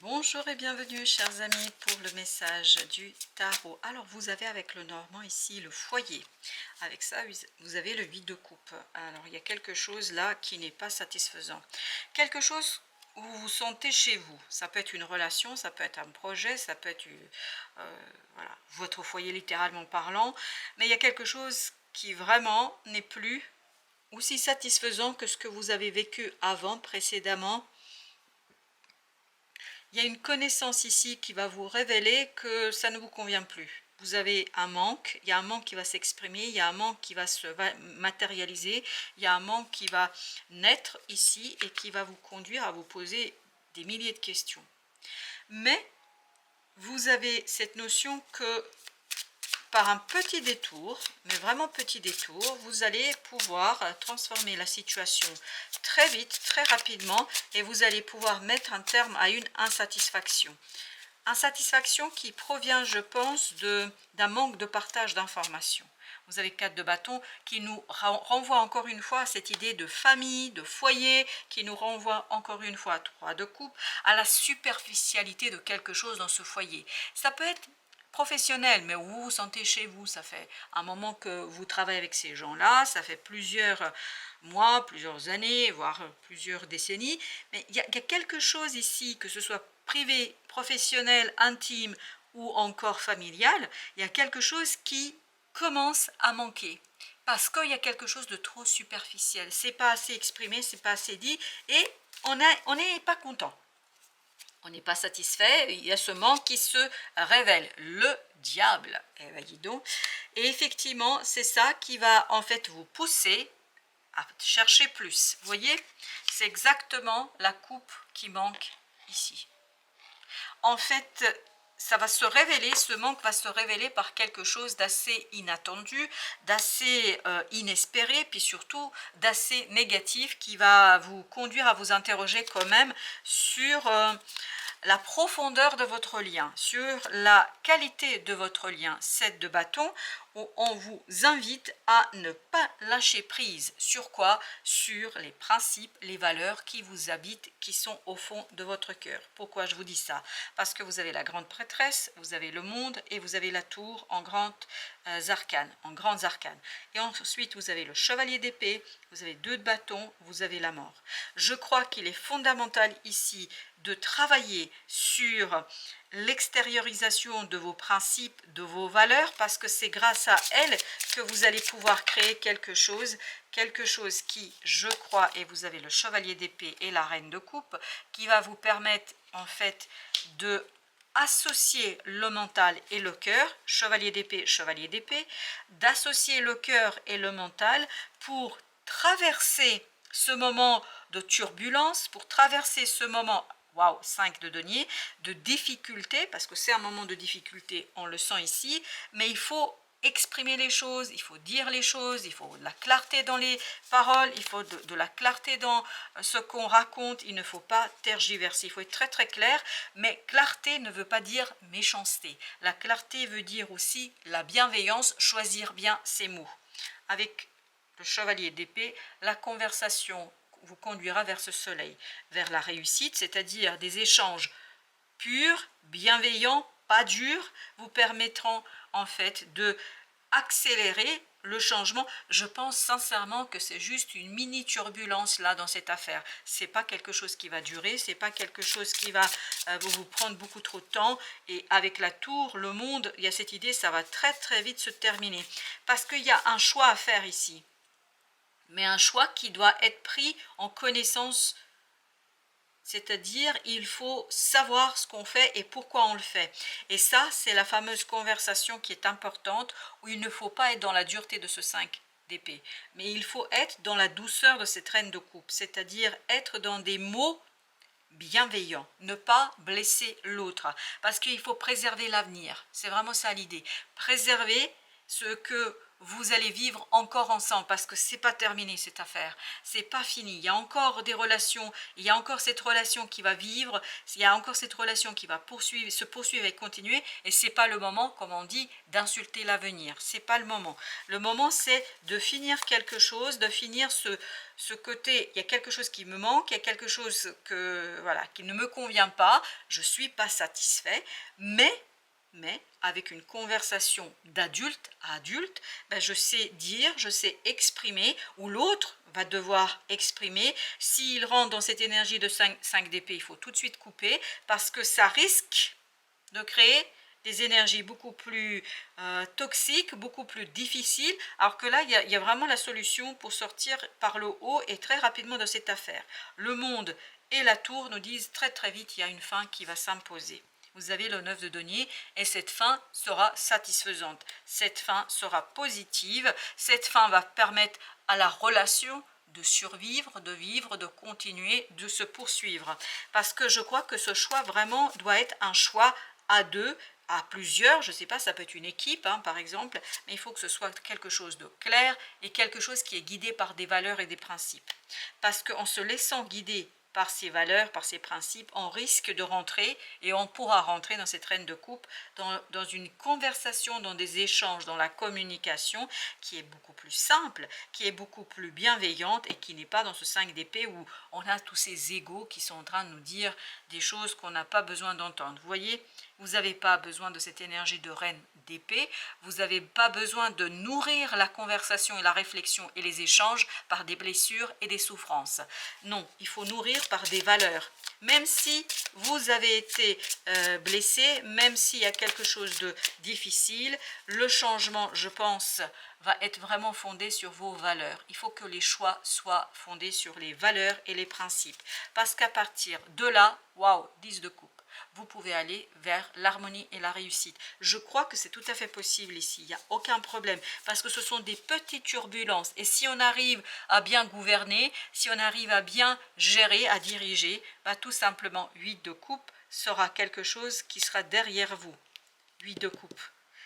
Bonjour et bienvenue chers amis pour le message du tarot. Alors vous avez avec le Normand ici le foyer. Avec ça vous avez le 8 de coupe. Alors il y a quelque chose là qui n'est pas satisfaisant. Quelque chose où vous vous sentez chez vous. Ça peut être une relation, ça peut être un projet, ça peut être voilà, votre foyer littéralement parlant. Mais il y a quelque chose qui vraiment n'est plus aussi satisfaisant que ce que vous avez vécu avant, précédemment. Il y a une connaissance ici qui va vous révéler que ça ne vous convient plus. Vous avez un manque, il y a un manque qui va s'exprimer, il y a un manque qui va se matérialiser, il y a un manque qui va naître ici et qui va vous conduire à vous poser des milliers de questions. Mais vous avez cette notion que par un petit détour, mais vraiment petit détour, vous allez pouvoir transformer la situation très vite, très rapidement, et vous allez pouvoir mettre un terme à une insatisfaction. Insatisfaction qui provient, je pense, d'un manque de partage d'informations. Vous avez 4 de bâton qui nous renvoie encore une fois à cette idée de famille, de foyer, qui nous renvoie encore une fois à 3 de coupe, à la superficialité de quelque chose dans ce foyer. Ça peut être professionnel, mais où vous vous sentez chez vous, ça fait un moment que vous travaillez avec ces gens-là, ça fait plusieurs mois, plusieurs années, voire plusieurs décennies, mais il y a quelque chose ici, que ce soit privé, professionnel, intime ou encore familial, il y a quelque chose qui commence à manquer. Parce qu'il y a quelque chose de trop superficiel, c'est pas assez exprimé, c'est pas assez dit, et on n'est pas content. On n'est pas satisfait, il y a ce manque qui se révèle, le diable, eh ben, dis donc. Et effectivement, c'est ça qui va en fait vous pousser à chercher plus. Vous voyez, c'est exactement la coupe qui manque ici. En fait, ça va se révéler, ce manque va se révéler par quelque chose d'assez inattendu, d'assez inespéré, puis surtout d'assez négatif qui va vous conduire à vous interroger quand même sur la profondeur de votre lien, sur la qualité de votre lien. 7 de bâton, où on vous invite à ne pas lâcher prise. Sur quoi? Sur les principes, les valeurs qui vous habitent, qui sont au fond de votre cœur. Pourquoi je vous dis ça? Parce que vous avez la grande prêtresse, vous avez le monde et vous avez la tour en grandes arcanes, Et ensuite, vous avez le chevalier d'épée, vous avez 2 de bâton, vous avez la mort. Je crois qu'il est fondamental ici de travailler sur l'extériorisation de vos principes, de vos valeurs, parce que c'est grâce à elles que vous allez pouvoir créer quelque chose qui, je crois, et vous avez le chevalier d'épée et la reine de coupe, qui va vous permettre en fait de associer le mental et le cœur, chevalier d'épée, d'associer le cœur et le mental pour traverser ce moment de turbulence, pour traverser ce moment, waouh, 5 de denier, de difficulté, parce que c'est un moment de difficulté, on le sent ici, mais il faut exprimer les choses, il faut dire les choses, il faut de la clarté dans les paroles, il faut de la clarté dans ce qu'on raconte, il ne faut pas tergiverser, il faut être très très clair, mais clarté ne veut pas dire méchanceté. La clarté veut dire aussi la bienveillance, choisir bien ses mots. Avec le chevalier d'épée, la conversation vous conduira vers ce soleil, vers la réussite, c'est-à-dire des échanges purs, bienveillants, pas durs, vous permettront en fait de accélérer le changement. Je pense sincèrement que c'est juste une mini turbulence là dans cette affaire. C'est pas quelque chose qui va durer, c'est pas quelque chose qui va vous prendre beaucoup trop de temps. Et avec la tour, le monde, il y a cette idée, ça va très très vite se terminer. Parce qu'il y a un choix à faire ici. Mais un choix qui doit être pris en connaissance. C'est-à-dire, il faut savoir ce qu'on fait et pourquoi on le fait. Et ça, c'est la fameuse conversation qui est importante, où il ne faut pas être dans la dureté de ce 5 d'épée, mais il faut être dans la douceur de cette reine de coupe, c'est-à-dire être dans des mots bienveillants, ne pas blesser l'autre, parce qu'il faut préserver l'avenir. C'est vraiment ça l'idée. Préserver ce que vous allez vivre encore ensemble parce que c'est pas terminé cette affaire, c'est pas fini, il y a encore des relations, il y a encore cette relation qui va vivre, il y a encore cette relation qui va se poursuivre et continuer, et c'est pas le moment, comme on dit, d'insulter l'avenir, c'est pas le moment. Le moment, c'est de finir quelque chose, de finir ce côté, il y a quelque chose qui me manque, il y a quelque chose voilà, qui ne me convient pas, je suis pas satisfait, mais avec une conversation d'adulte à adulte, ben je sais dire, je sais exprimer, ou l'autre va devoir exprimer. S'il rentre dans cette énergie de 5 d'épée, il faut tout de suite couper, parce que ça risque de créer des énergies beaucoup plus toxiques, beaucoup plus difficiles, alors que là, il y a vraiment la solution pour sortir par le haut et très rapidement de cette affaire. Le monde et la tour nous disent très très vite, il y a une fin qui va s'imposer. Vous avez le 9 de denier et cette fin sera satisfaisante. Cette fin sera positive. Cette fin va permettre à la relation de survivre, de vivre, de continuer, de se poursuivre. Parce que je crois que ce choix vraiment doit être un choix à deux, à plusieurs, je ne sais pas, ça peut être une équipe hein, par exemple, mais il faut que ce soit quelque chose de clair et quelque chose qui est guidé par des valeurs et des principes. Parce qu'en se laissant guider par ces valeurs, par ces principes, on risque de rentrer, et on pourra rentrer dans cette reine de coupe, dans une conversation, dans des échanges, dans la communication, qui est beaucoup plus simple, qui est beaucoup plus bienveillante, et qui n'est pas dans ce 5 d'épée où on a tous ces égos qui sont en train de nous dire des choses qu'on n'a pas besoin d'entendre. Vous voyez, vous n'avez pas besoin de cette énergie de reine d'épée, vous n'avez pas besoin de nourrir la conversation et la réflexion et les échanges par des blessures et des souffrances. Non, il faut nourrir par des valeurs. Même si vous avez été blessé, même s'il y a quelque chose de difficile, le changement, je pense, va être vraiment fondé sur vos valeurs. Il faut que les choix soient fondés sur les valeurs et les principes. Parce qu'à partir de là, waouh, 10 de coupe, vous pouvez aller vers l'harmonie et la réussite. Je crois que c'est tout à fait possible ici, il n'y a aucun problème, parce que ce sont des petites turbulences. Et si on arrive à bien gouverner, si on arrive à bien gérer, à diriger, bah tout simplement 8 de coupe sera quelque chose qui sera derrière vous. 8 de coupe.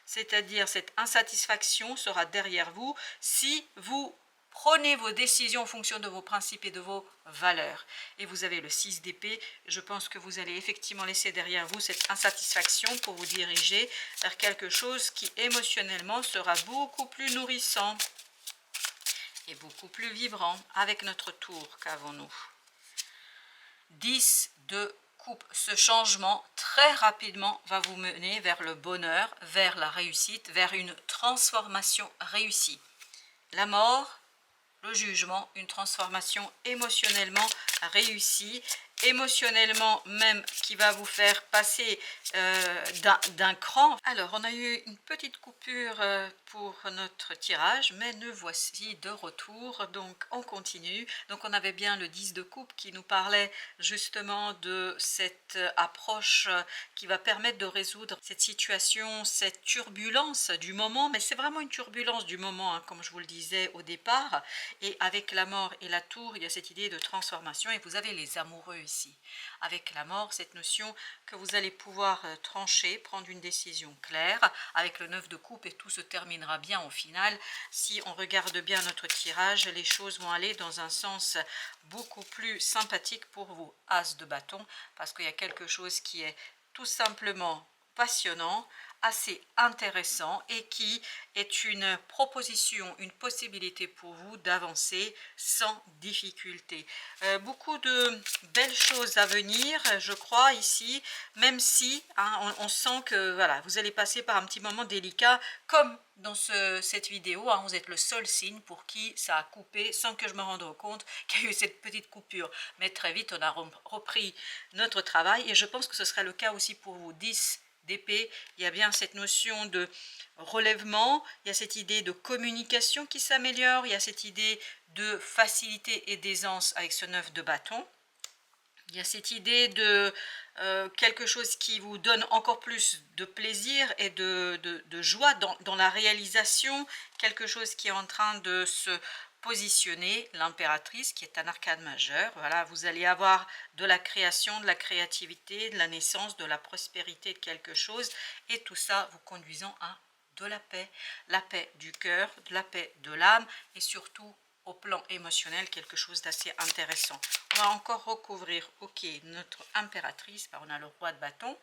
C'est-à-dire cette insatisfaction sera derrière vous si vous prenez vos décisions en fonction de vos principes et de vos valeurs. Et vous avez le 6 d'épée. Je pense que vous allez effectivement laisser derrière vous cette insatisfaction pour vous diriger vers quelque chose qui émotionnellement sera beaucoup plus nourrissant et beaucoup plus vibrant. Avec notre tour, qu'avons-nous? 10 de coupe. Ce changement très rapidement va vous mener vers le bonheur, vers la réussite, vers une transformation réussie. La mort, le jugement, une transformation émotionnellement réussie, émotionnellement même qui va vous faire passer d'un cran. Alors on a eu une petite coupure pour notre tirage, mais nous voici de retour, donc on continue. Donc on avait bien le 10 de coupe qui nous parlait justement de cette approche qui va permettre de résoudre cette situation, cette turbulence du moment, mais c'est vraiment une turbulence du moment, hein, comme je vous le disais au départ. Et avec la mort et la tour, il y a cette idée de transformation, et vous avez les amoureux ici. Avec la mort, cette notion que vous allez pouvoir trancher, prendre une décision claire, avec le 9 de coupe, et tout se terminera bien au final. Si on regarde bien notre tirage, les choses vont aller dans un sens beaucoup plus sympathique pour vous. As de bâton, parce qu'il y a quelque chose qui est tout simplement passionnant, assez intéressant, et qui est une proposition, une possibilité pour vous d'avancer sans difficulté. Beaucoup de belles choses à venir, je crois, ici, même si hein, on sent que voilà, vous allez passer par un petit moment délicat, comme dans cette vidéo, hein, vous êtes le seul signe pour qui ça a coupé sans que je me rende compte qu'il y a eu cette petite coupure. Mais très vite, on a repris notre travail, et je pense que ce sera le cas aussi pour vous. 10 d'épée, il y a bien cette notion de relèvement, il y a cette idée de communication qui s'améliore, il y a cette idée de facilité et d'aisance avec ce 9 de bâton. Il y a cette idée de quelque chose qui vous donne encore plus de plaisir et de joie dans la réalisation, quelque chose qui est en train de se positionner, l'impératrice qui est un arcane majeur. Voilà, vous allez avoir de la création, de la créativité, de la naissance, de la prospérité de quelque chose, et tout ça vous conduisant à de la paix du cœur, de la paix de l'âme et surtout au plan émotionnel, quelque chose d'assez intéressant. On va encore recouvrir, ok, notre impératrice, on a le roi de bâton.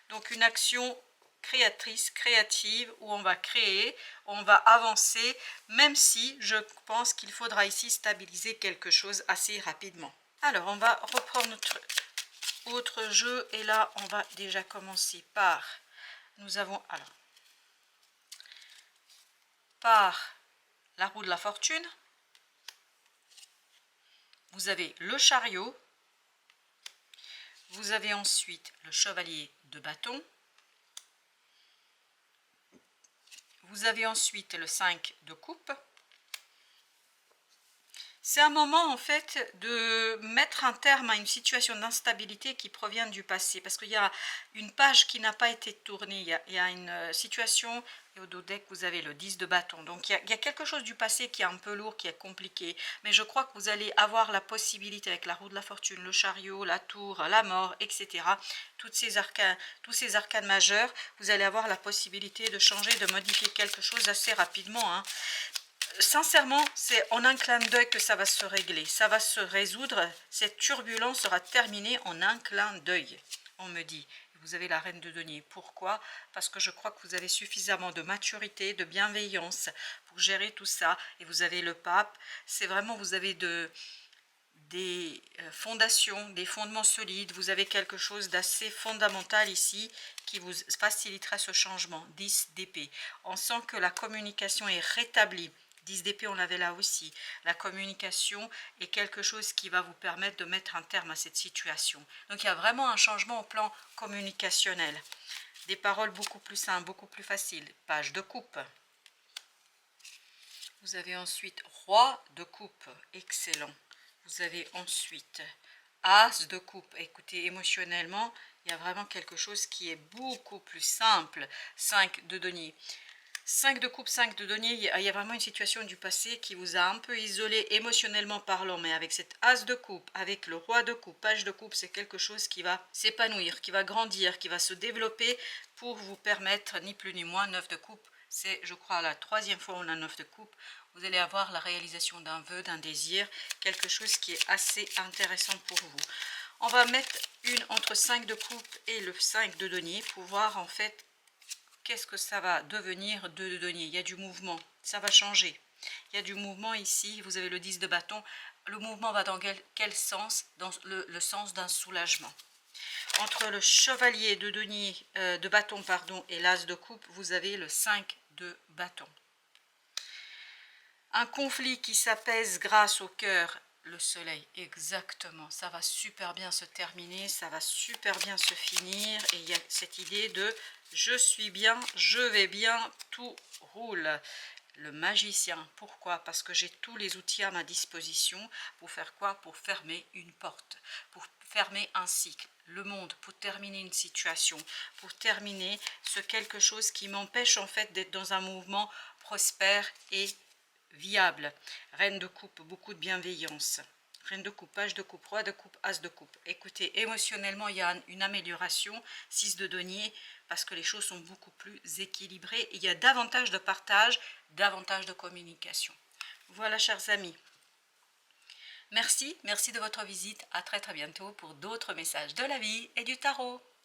Donc une action créatrice, créative, où on va créer, on va avancer, même si je pense qu'il faudra ici stabiliser quelque chose assez rapidement. Alors, on va reprendre notre autre jeu, et là, on va déjà commencer par, nous avons, alors, par la roue de la fortune, vous avez le chariot, vous avez ensuite le chevalier de bâton, vous avez ensuite le 5 de coupe. C'est un moment en fait de mettre un terme à une situation d'instabilité qui provient du passé, parce qu'il y a une page qui n'a pas été tournée, il y a une situation, et au dos deck vous avez le 10 de bâton, donc il y a quelque chose du passé qui est un peu lourd, qui est compliqué, mais je crois que vous allez avoir la possibilité avec la roue de la fortune, le chariot, la tour, la mort, etc., tous ces arcanes majeurs, vous allez avoir la possibilité de changer, de modifier quelque chose assez rapidement, hein. Sincèrement, c'est en un clin d'œil que ça va se régler, ça va se résoudre, cette turbulence sera terminée en un clin d'œil, on me dit. Vous avez la reine de denier. Pourquoi? Parce que je crois que vous avez suffisamment de maturité, de bienveillance pour gérer tout ça. Et vous avez le pape, c'est vraiment, vous avez des fondations, des fondements solides, vous avez quelque chose d'assez fondamental ici qui vous facilitera ce changement. 10 d'épée. On sent que la communication est rétablie. 10 d'épée, on l'avait là aussi. La communication est quelque chose qui va vous permettre de mettre un terme à cette situation. Donc il y a vraiment un changement au plan communicationnel. Des paroles beaucoup plus simples, beaucoup plus faciles. Page de coupe. Vous avez ensuite roi de coupe. Excellent. Vous avez ensuite as de coupe. Écoutez, émotionnellement, il y a vraiment quelque chose qui est beaucoup plus simple. 5 de denier. 5 de coupe, 5 de denier, il y a vraiment une situation du passé qui vous a un peu isolé émotionnellement parlant, mais avec cette as de coupe, avec le roi de coupe, page de coupe, c'est quelque chose qui va s'épanouir, qui va grandir, qui va se développer pour vous permettre, ni plus ni moins, 9 de coupe. C'est, je crois, la troisième fois où on a 9 de coupe. Vous allez avoir la réalisation d'un vœu, d'un désir, quelque chose qui est assez intéressant pour vous. On va mettre une entre 5 de coupe et le 5 de denier pour voir en fait qu'est-ce que ça va devenir de denier. Il y a du mouvement, ça va changer. Il y a du mouvement ici, vous avez le 10 de bâton. Le mouvement va dans quel sens? Dans le sens d'un soulagement. Entre le chevalier de denier, de bâton pardon, et l'as de coupe, vous avez le 5 de bâton. Un conflit qui s'apaise grâce au cœur, le soleil, exactement. Ça va super bien se terminer, ça va super bien se finir. Et il y a cette idée de je suis bien, je vais bien, tout roule. Le magicien, pourquoi? Parce que j'ai tous les outils à ma disposition pour faire quoi? Pour fermer une porte, pour fermer un cycle, le monde, pour terminer une situation, pour terminer ce quelque chose qui m'empêche en fait d'être dans un mouvement prospère et viable. Reine de coupe, beaucoup de bienveillance. Reine de coupe, page de coupe, roi de coupe, as de coupe. Écoutez, émotionnellement, il y a une amélioration. 6 de denier, parce que les choses sont beaucoup plus équilibrées. Et il y a davantage de partage, davantage de communication. Voilà, chers amis. Merci de votre visite. À très bientôt pour d'autres messages de la vie et du tarot.